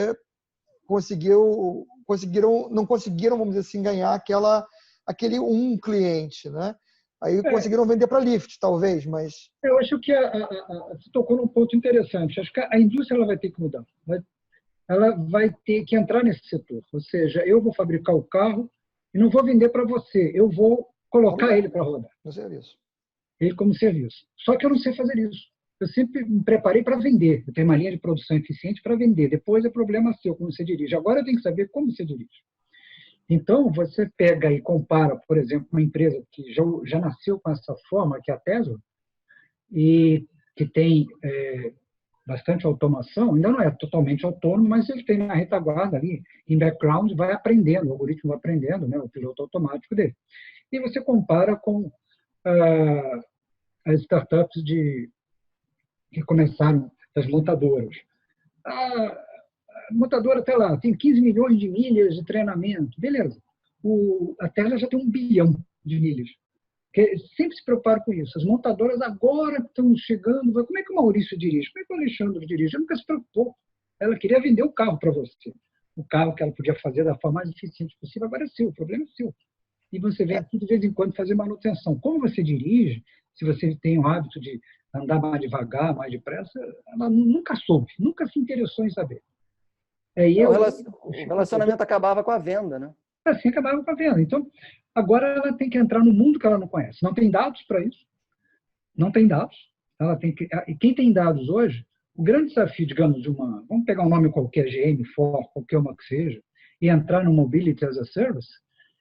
não conseguiram, vamos dizer assim, ganhar aquele cliente, né? Aí conseguiram vender para Lyft, talvez, mas... Eu acho que você tocou num ponto interessante. Acho que a indústria ela vai ter que mudar. Ela vai ter que entrar nesse setor. Ou seja, eu vou fabricar o carro e não vou vender para você. Eu vou colocar ele para rodar. No serviço. Ele como serviço. Só que eu não sei fazer isso. Eu sempre me preparei para vender. Eu tenho uma linha de produção eficiente para vender. Depois é problema seu, como você dirige. Agora eu tenho que saber como você dirige. Então, você pega e compara, por exemplo, uma empresa que já nasceu com essa forma, que é a Tesla, e que tem bastante automação, ainda não é totalmente autônomo, mas ele tem na retaguarda ali, em background, vai aprendendo, o algoritmo vai aprendendo, né, o piloto automático dele. E você compara com as startups que começaram, as montadoras. A montadora até lá tem 15 milhões de milhas de treinamento, beleza. A Tesla já tem 1 bilhão de milhas. Porque sempre se preocuparam com isso. As montadoras agora estão chegando. Como é que o Maurício dirige? Como é que o Alexandre dirige? Ela nunca se preocupou. Ela queria vender o carro para você. O carro que ela podia fazer da forma mais eficiente possível, agora é seu. O problema é seu. E você vem aqui de vez em quando fazer manutenção. Como você dirige, se você tem o hábito de andar mais devagar, mais depressa, ela nunca soube, nunca se interessou em saber. O relacionamento acabava com a venda, né? Assim acabava com a venda. Então, agora ela tem que entrar no mundo que ela não conhece. Não tem dados para isso. Não tem dados. Ela tem que... E quem tem dados hoje, o grande desafio, digamos, vamos pegar um nome qualquer, GM, Ford, qualquer uma que seja, e entrar no Mobility as a Service,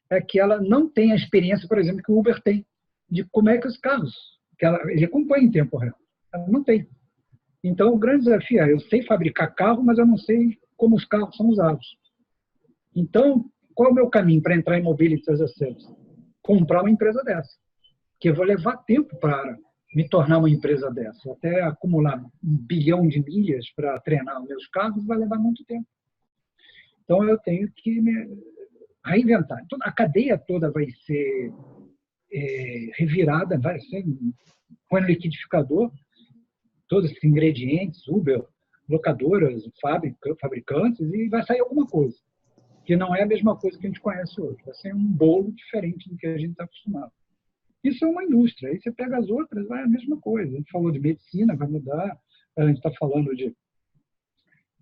é que ela não tem a experiência, por exemplo, que o Uber tem, de como é que os carros, ele acompanha em tempo real. Ela não tem. Então, o grande desafio é, eu sei fabricar carro, mas eu não sei como os carros são usados. Então, qual é o meu caminho para entrar em Mobility as a Service? Comprar uma empresa dessa. Que eu vou levar tempo para me tornar uma empresa dessa. Até acumular 1 bilhão de milhas para treinar os meus carros vai levar muito tempo. Então, eu tenho que me reinventar. Então, a cadeia toda vai ser revirada, vai ser com liquidificador, todos esses ingredientes, Uber, locadoras, fabricantes, e vai sair alguma coisa. Que não é a mesma coisa que a gente conhece hoje. Vai ser um bolo diferente do que a gente está acostumado. Isso é uma indústria. Aí você pega as outras, vai a mesma coisa. A gente falou de medicina, vai mudar. A gente está falando de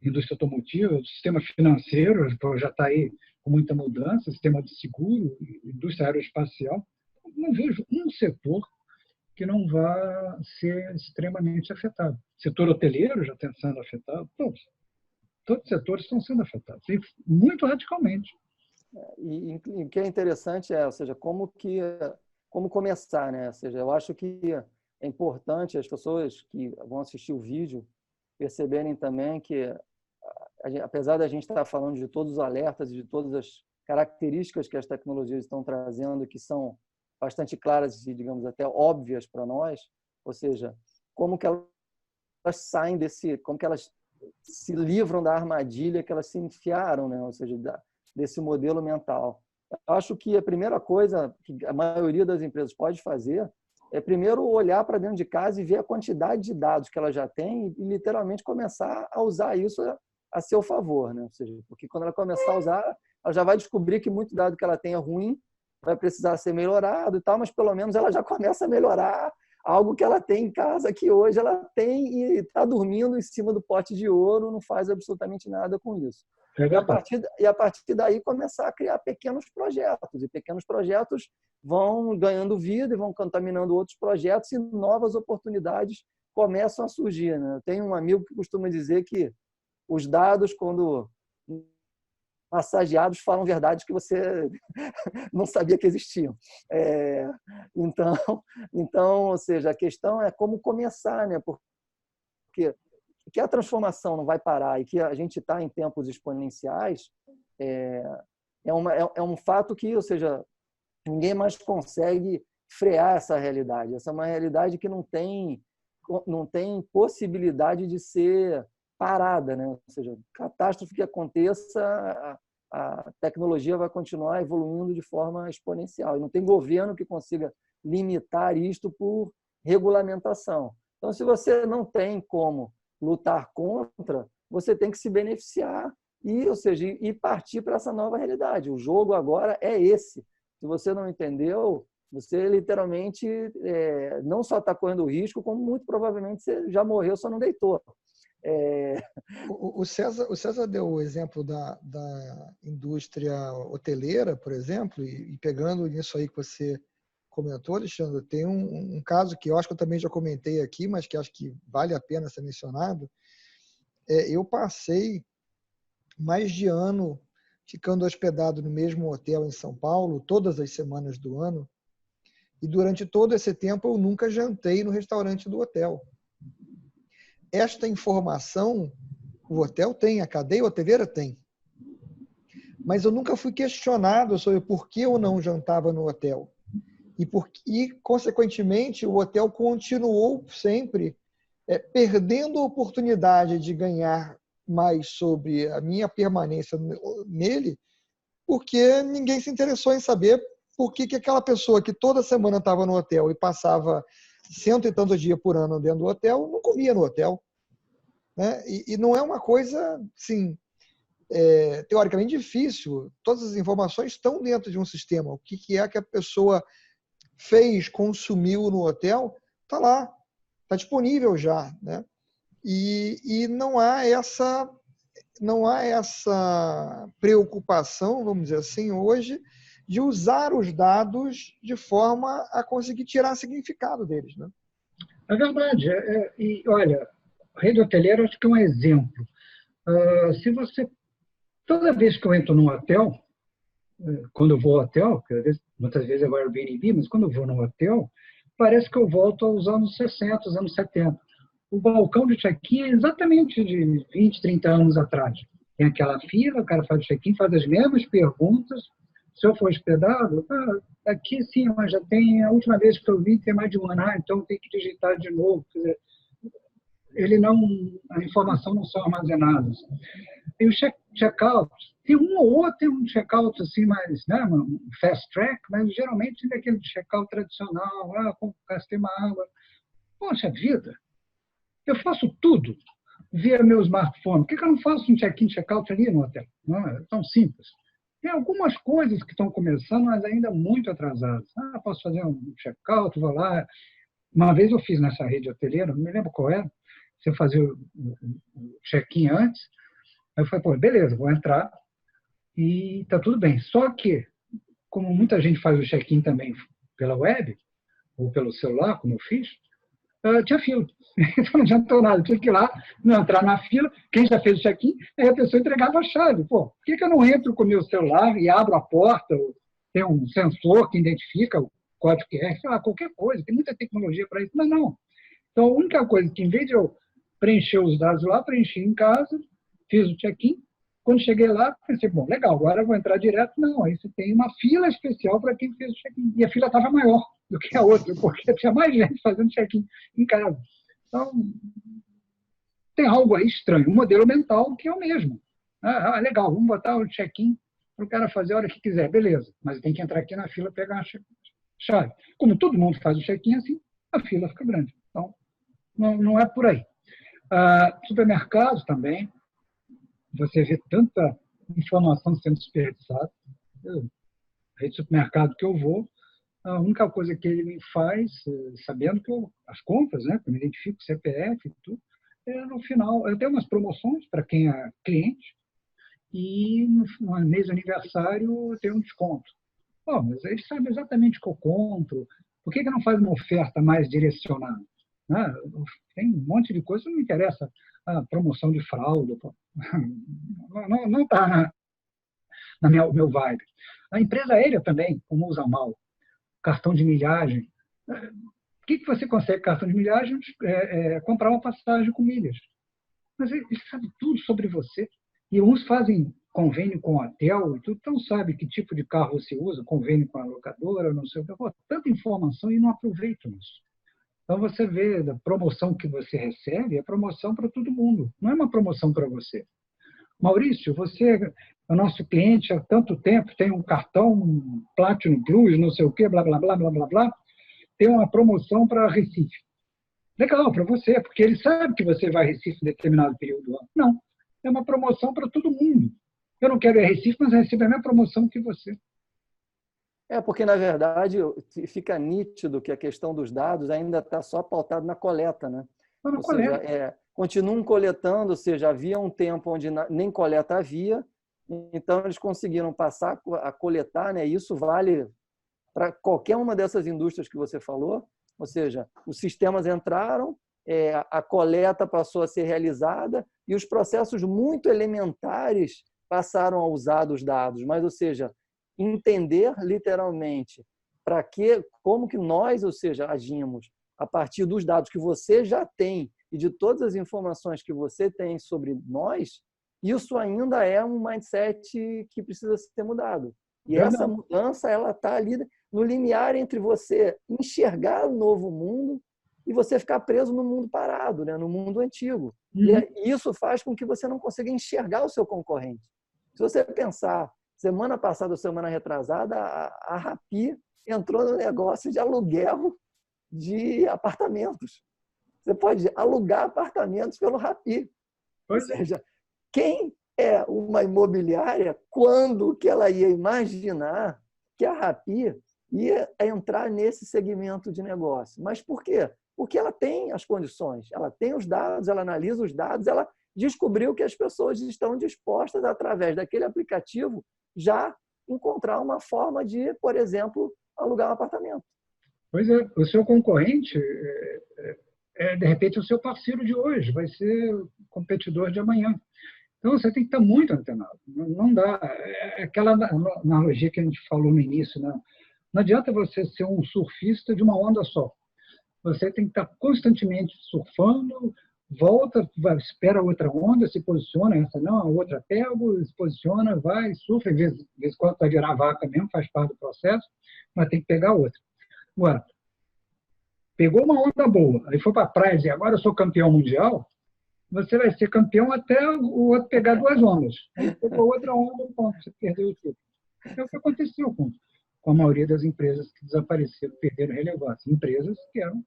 indústria automotiva, o sistema financeiro já está aí com muita mudança, sistema de seguro, indústria aeroespacial. Não vejo um setor que não vá ser extremamente afetado. O setor hoteleiro já está sendo afetado, todos os setores estão sendo afetados, e muito radicalmente. E o que é interessante é, ou seja, como começar, né? Ou seja, eu acho que é importante as pessoas que vão assistir o vídeo perceberem também que, apesar da gente estar falando de todos os alertas e de todas as características que as tecnologias estão trazendo, que são bastante claras e, digamos, até óbvias para nós, ou seja, como que elas saem como que elas se livram da armadilha que elas se enfiaram, né? Ou seja, desse modelo mental. Eu acho que a primeira coisa que a maioria das empresas pode fazer é primeiro olhar para dentro de casa e ver a quantidade de dados que ela já tem e literalmente começar a usar isso a seu favor, né? Ou seja, porque quando ela começar a usar, ela já vai descobrir que muito dado que ela tem é ruim, vai precisar ser melhorado e tal, mas pelo menos ela já começa a melhorar algo que ela tem em casa, que hoje ela tem e está dormindo em cima do pote de ouro, não faz absolutamente nada com isso. E a partir daí começar a criar pequenos projetos. E pequenos projetos vão ganhando vida e vão contaminando outros projetos e novas oportunidades começam a surgir, né? Eu tenho um amigo que costuma dizer que os dados, quando massageados, falam verdades que você não sabia que existiam. Então, ou seja, a questão é como começar, né? Porque que a transformação não vai parar e que a gente está em tempos exponenciais é um fato que, ou seja, ninguém mais consegue frear essa realidade. Essa é uma realidade que não tem possibilidade de ser parada, né? Ou seja, catástrofe que aconteça, a tecnologia vai continuar evoluindo de forma exponencial. E não tem governo que consiga limitar isto por regulamentação. Então, se você não tem como lutar contra, você tem que se beneficiar ou seja, e partir para essa nova realidade. O jogo agora é esse. Se você não entendeu, você literalmente não só está correndo risco, como muito provavelmente você já morreu, só não deitou. O César deu o exemplo da indústria hoteleira, por exemplo, e pegando nisso aí que você comentou, Alexandre, tem um caso que eu acho que eu também já comentei aqui, mas que acho que vale a pena ser mencionado. Eu passei mais de ano ficando hospedado no mesmo hotel em São Paulo, todas as semanas do ano, e durante todo esse tempo eu nunca jantei no restaurante do hotel. Esta informação o hotel tem, a cadeia hoteleira tem. Mas eu nunca fui questionado sobre por que eu não jantava no hotel. E consequentemente, o hotel continuou sempre perdendo a oportunidade de ganhar mais sobre a minha permanência nele, porque ninguém se interessou em saber por que aquela pessoa que toda semana estava no hotel e passava 100 e tantos dias por ano dentro do hotel, não comia no hotel. Né? E não é uma coisa, assim, teoricamente difícil. Todas as informações estão dentro de um sistema. O que é que a pessoa fez, consumiu no hotel, está lá, está disponível já, né? E não há essa preocupação, vamos dizer assim, hoje, de usar os dados de forma a conseguir tirar significado deles, né? É verdade. E olha, a rede hoteleira acho que é um exemplo. Se você toda vez que eu entro num hotel, quando eu vou ao hotel, muitas vezes agora é o Airbnb, mas quando eu vou no hotel, parece que eu volto aos anos 60, aos anos 70. O balcão de check-in é exatamente de 20, 30 anos atrás. Tem aquela fila, o cara faz o check-in, faz as mesmas perguntas. Se eu for hospedado, aqui sim, mas já tem, a última vez que eu vim tem mais de um ano, então tem que digitar de novo. Quer dizer, a informação não são armazenadas. E o check-out, tem um ou outro, tem um check-out assim mais, né, um fast track, mas geralmente tem aquele check-out tradicional, gastei uma água. Poxa vida, eu faço tudo via meu smartphone. Por que eu não faço um check-in, check-out ali no hotel? Não é tão simples. Tem algumas coisas que estão começando, mas ainda muito atrasadas. Posso fazer um check-out, vou lá. Uma vez eu fiz nessa rede hoteleira, não me lembro qual era, você fazia o check-in antes, aí eu falei, beleza, vou entrar e tá tudo bem. Só que, como muita gente faz o check-in também pela web, ou pelo celular, como eu fiz, tinha fila. Então não adiantou nada, tinha que ir lá, não entrar na fila, quem já fez o check-in, aí a pessoa entregava a chave. Pô, por que eu não entro com o meu celular e abro a porta, ou tem um sensor que identifica o código QR, sei lá, qualquer coisa, tem muita tecnologia para isso, mas não. Então a única coisa que, em vez de eu preencher os dados lá, preenchi em casa, fiz o check-in, quando cheguei lá, pensei, bom, legal, agora eu vou entrar direto. Não, aí você tem uma fila especial para quem fez o check-in. E a fila estava maior do que a outra, porque tinha mais gente fazendo check-in em casa. Então, tem algo aí estranho, um modelo mental que é o mesmo. Legal, vamos botar o check-in para o cara fazer a hora que quiser, beleza. Mas tem que entrar aqui na fila e pegar a chave. Como todo mundo faz o check-in assim, a fila fica grande. Então, não é por aí. Supermercados também, você vê tanta informação sendo desperdiçada. A rede de supermercado que eu vou, a única coisa que ele me faz, sabendo que as compras, né, que eu me identifico com CPF e tudo, no final, eu tenho umas promoções para quem é cliente e no mês de aniversário eu tenho um desconto. Mas ele sabe exatamente o que eu compro. Por que não faz uma oferta mais direcionada? Tem um monte de coisa que não me interessa. Promoção de fralda. Não está na meu vibe. A empresa aérea também, como usa mal. Cartão de milhagem. O que você consegue cartão de milhagem? Comprar uma passagem com milhas. Mas ele sabe tudo sobre você. E uns fazem convênio com hotel e tudo, então sabe que tipo de carro você usa, convênio com a locadora, não sei o que. Tanta informação e não aproveitam isso. Então você vê da promoção que você recebe, é promoção para todo mundo, não é uma promoção para você. Maurício, você é o nosso cliente há tanto tempo, tem um cartão Platinum Plus, não sei o que, blá, blá, blá, blá, blá, blá, tem uma promoção para Recife. Legal para você, porque ele sabe que você vai a Recife em determinado período do ano. Não, é uma promoção para todo mundo. Eu não quero ir a Recife, mas recebo a mesma promoção que você. Porque, na verdade, fica nítido que a questão dos dados ainda está só pautada na coleta, né? Ou seja, continuam coletando, ou seja, havia um tempo onde nem coleta havia, então eles conseguiram passar a coletar, né? Isso vale para qualquer uma dessas indústrias que você falou, ou seja, os sistemas entraram, a coleta passou a ser realizada e os processos muito elementares passaram a usar os dados, mas, ou seja, entender literalmente como que nós, ou seja, agimos a partir dos dados que você já tem e de todas as informações que você tem sobre nós, isso ainda é um mindset que precisa ser mudado. E essa mudança ela está ali no limiar entre você enxergar o novo mundo e você ficar preso no mundo parado, né? No mundo antigo. E isso faz com que você não consiga enxergar o seu concorrente. Se você pensar, semana passada ou semana retrasada, a Rappi entrou no negócio de aluguel de apartamentos. Você pode alugar apartamentos pelo Rappi. Ou seja, quem é uma imobiliária, quando que ela ia imaginar que a Rappi ia entrar nesse segmento de negócio? Mas por quê? Porque ela tem as condições, ela tem os dados, ela analisa os dados, ela descobriu que as pessoas estão dispostas, através daquele aplicativo, já encontrar uma forma de, por exemplo, alugar um apartamento. Pois é, o seu concorrente de repente, o seu parceiro de hoje, vai ser o competidor de amanhã. Então, você tem que estar muito antenado. Não dá. É aquela analogia que a gente falou no início, né? Não adianta você ser um surfista de uma onda só. Você tem que estar constantemente surfando, volta, espera outra onda, se posiciona, essa não, a outra pega, se posiciona, vai, surfa, de vez em quando vai virar vaca mesmo, faz parte do processo, mas tem que pegar outra. Agora, pegou uma onda boa, aí foi para a praia e dizer, agora eu sou campeão mundial, você vai ser campeão até o outro pegar duas ondas. Aí pegou outra onda, ponto, você perdeu tudo. É o que aconteceu com a maioria das empresas que desapareceram, perderam relevância. Empresas que eram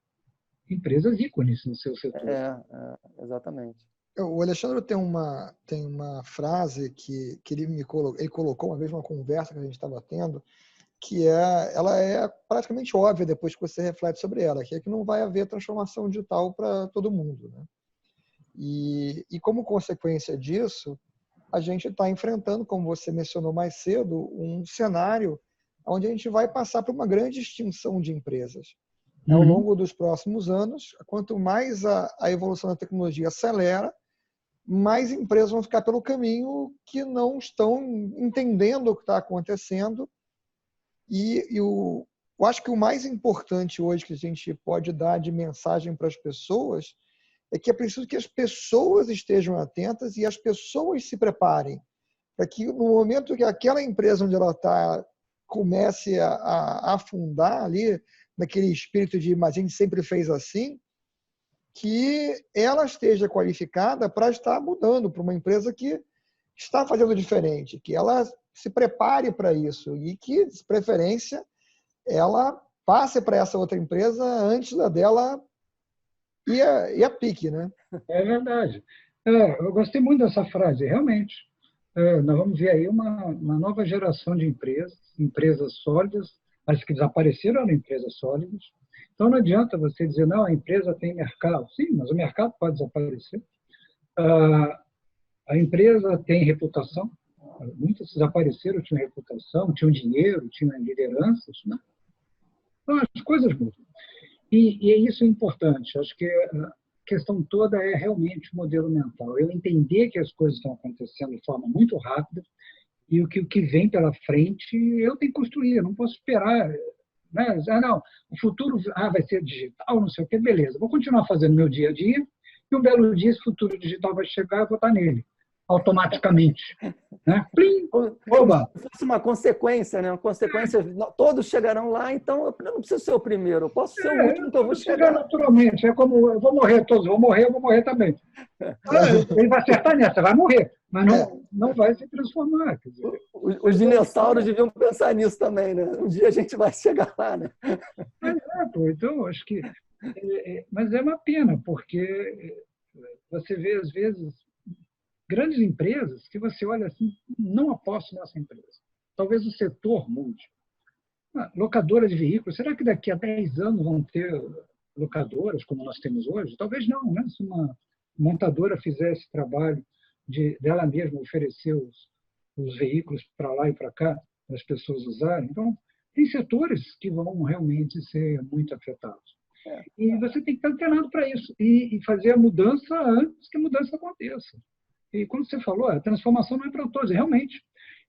empresas ícones no seu setor. Exatamente. O Alexandre tem uma frase que ele colocou uma vez numa conversa que a gente estava tendo, que ela é praticamente óbvia depois que você reflete sobre ela, que é que não vai haver transformação digital para todo mundo, né? E como consequência disso, a gente está enfrentando, como você mencionou mais cedo, um cenário onde a gente vai passar por uma grande extinção de empresas. ao longo dos próximos anos. Quanto mais a evolução da tecnologia acelera, mais empresas vão ficar pelo caminho que não estão entendendo o que está acontecendo. Eu acho que o mais importante hoje que a gente pode dar de mensagem para as pessoas é que é preciso que as pessoas estejam atentas e as pessoas se preparem para que no momento que aquela empresa onde ela está comece a afundar ali, naquele espírito de mas a gente sempre fez assim, que ela esteja qualificada para estar mudando para uma empresa que está fazendo diferente, que ela se prepare para isso e que, de preferência, ela passe para essa outra empresa antes da dela ir a pique, né? É verdade. Eu gostei muito dessa frase, realmente. Nós vamos ver aí uma nova geração de empresas sólidas, as que desapareceram eram empresas sólidas. Então, não adianta você dizer, não, a empresa tem mercado. Sim, mas o mercado pode desaparecer. A empresa tem reputação. Muitas desapareceram, tinham reputação, tinham dinheiro, tinham lideranças. Né? Então, as coisas mudam. E isso é importante. Acho que a questão toda é realmente o modelo mental. Eu entender que as coisas estão acontecendo de forma muito rápida e o que vem pela frente eu tenho que construir. Eu não posso esperar. Né? Não, o futuro vai ser digital, não sei o quê. Beleza, vou continuar fazendo meu dia a dia e um belo dia esse futuro digital vai chegar e eu vou estar nele, automaticamente. Né? Plim! Oba! Se fosse uma consequência, né? Uma consequência, todos chegarão lá, então eu não preciso ser o primeiro, eu posso ser o último que eu vou chegar. Naturalmente, é como eu vou morrer todos, eu vou morrer também. Ele vai acertar nessa, vai morrer, mas não vai se transformar. Quer dizer, os dinossauros deviam pensar nisso também, né? Um dia a gente vai chegar lá, né? Então, acho que... mas é uma pena, porque você vê, às vezes, grandes empresas que você olha assim, não aposto nessa empresa. Talvez o setor mude. Locadora de veículos, será que daqui a 10 anos vão ter locadoras como nós temos hoje? Talvez não, né? Se uma montadora fizer esse trabalho dela mesma oferecer os veículos para lá e para cá, para as pessoas usarem. Então, tem setores que vão realmente ser muito afetados. E você tem que estar antenado para isso e fazer a mudança antes que a mudança aconteça. E como você falou, a transformação não é para todos. Realmente,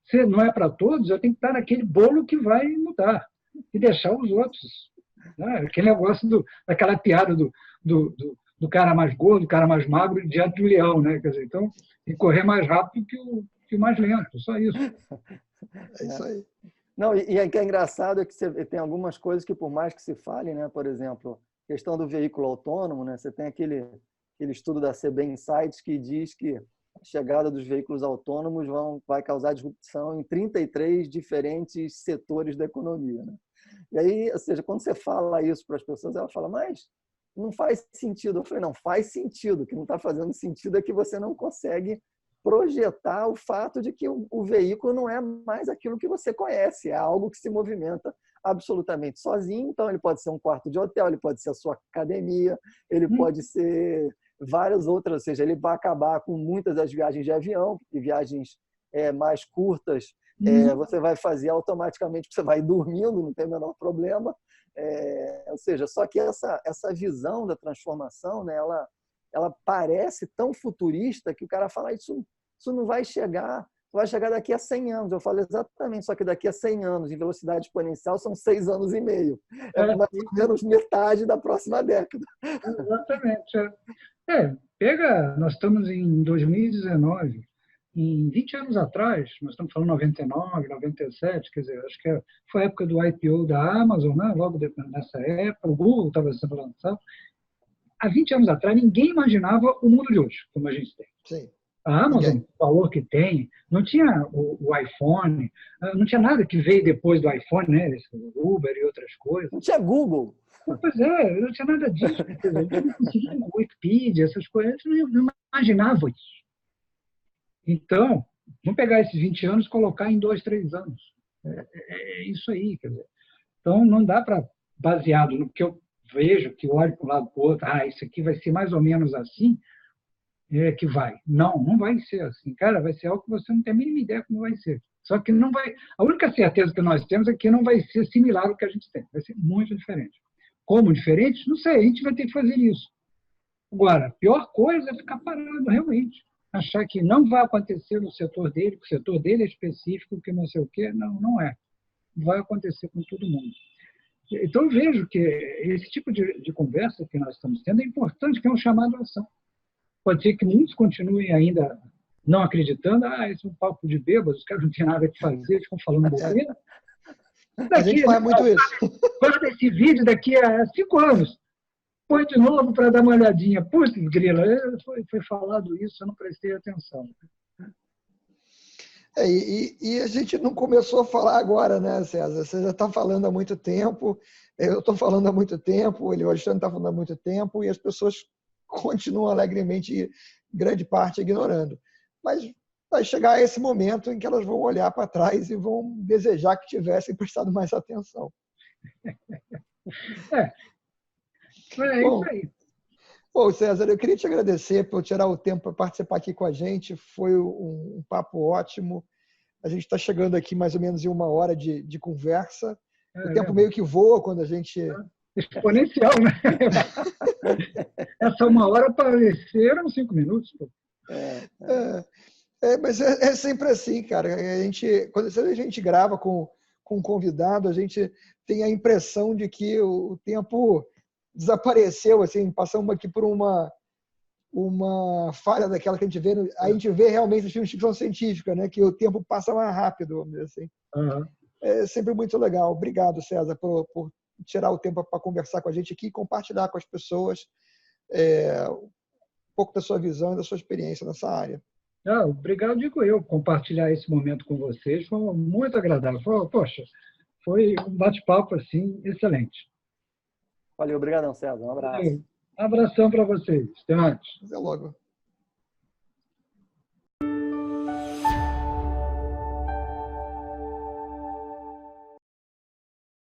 se não é para todos, eu tenho que estar naquele bolo que vai mudar e deixar os outros. Né? Aquele negócio daquela piada do cara mais gordo, do cara mais magro diante do leão. Né? Quer dizer, então, tem que correr mais rápido que o mais lento. Só isso. É isso aí. Não, e o que é engraçado é que você tem algumas coisas que, por mais que se fale, né? Por exemplo, questão do veículo autônomo, né? Você tem aquele estudo da CB Insights que diz que a chegada dos veículos autônomos vai causar disrupção em 33 diferentes setores da economia. Né? E aí, ou seja, quando você fala isso para as pessoas, ela fala, mas não faz sentido. Eu falei, não, faz sentido. O que não está fazendo sentido é que você não consegue projetar o fato de que o veículo não é mais aquilo que você conhece, é algo que se movimenta absolutamente sozinho. Então, ele pode ser um quarto de hotel, ele pode ser a sua academia, ele pode ser várias outras, ou seja, ele vai acabar com muitas das viagens de avião, porque viagens mais curtas você vai fazer automaticamente, você vai dormindo, não tem o menor problema. Ou seja, só que essa visão da transformação, né, ela parece tão futurista que o cara fala isso não vai chegar daqui a 100 anos. Eu falo exatamente, só que daqui a 100 anos, em velocidade exponencial, são 6 anos e meio. É mais ou menos metade da próxima década. Exatamente. Nós estamos em 2019, em 20 anos atrás, nós estamos falando 99, 97, quer dizer, acho que foi a época do IPO da Amazon, né? Logo nessa época, o Google estava sendo lançado. Há 20 anos atrás, ninguém imaginava o mundo de hoje, como a gente tem. Sim. A Amazon, o valor que tem, não tinha o iPhone, não tinha nada que veio depois do iPhone, né? O Uber e outras coisas. Não tinha Google. Pois não tinha nada disso. Quer dizer, a gente não conseguia o Wikipedia, essas coisas, a gente não imaginava isso. Então, vamos pegar esses 20 anos e colocar em 2, 3 anos. É isso aí, quer dizer. Então, não dá para, baseado no que eu vejo, que olho para um lado para o outro, isso aqui vai ser mais ou menos assim, que vai. Não vai ser assim. Cara, vai ser algo que você não tem a mínima ideia como vai ser. Só que não vai... A única certeza que nós temos é que não vai ser similar ao que a gente tem. Vai ser muito diferente. como diferentes? Não sei, a gente vai ter que fazer isso. Agora, a pior coisa é ficar parado, realmente. Achar que não vai acontecer no setor dele, que o setor dele é específico, que não sei o quê. Não, não é. Vai acontecer com todo mundo. Então, eu vejo que esse tipo de conversa que nós estamos tendo é importante, que é um chamado à ação. Pode ser que muitos continuem ainda não acreditando, esse é um papo de bêbados, os caras não têm nada que fazer, ficam falando bobeira. A gente faz muito isso. Guarda esse vídeo daqui a 5 anos. Põe de novo para dar uma olhadinha. Putz, grila, foi falado isso, eu não prestei atenção. E a gente não começou a falar agora, né, César? Você já está falando há muito tempo, eu estou falando há muito tempo, o Alexandre está falando há muito tempo, e as pessoas continuam alegremente, grande parte, ignorando. Mas vai chegar esse momento em que elas vão olhar para trás e vão desejar que tivessem prestado mais atenção. É isso aí. Bom, César, eu queria te agradecer por tirar o tempo para participar aqui com a gente. Foi um papo ótimo. A gente está chegando aqui mais ou menos em 1 hora de conversa. O tempo meio que voa quando a gente... Exponencial, né? Essa 1 hora pareceram 5 minutos. Pô. Mas é sempre assim, cara. Quando a gente grava com um convidado, a gente tem a impressão de que o tempo desapareceu, assim, passamos aqui por uma falha daquela que a gente vê. A gente vê realmente os filmes de ficção científica, né? Que o tempo passa mais rápido, vamos dizer assim. Uhum. É sempre muito legal. Obrigado, César, por tirar o tempo para conversar com a gente aqui e compartilhar com as pessoas um pouco da sua visão e da sua experiência nessa área. Obrigado, digo eu, compartilhar esse momento com vocês. Foi muito agradável. Foi um bate-papo assim, excelente. Valeu, obrigadão, César. Um abraço. Um abração para vocês. Até mais. Até logo.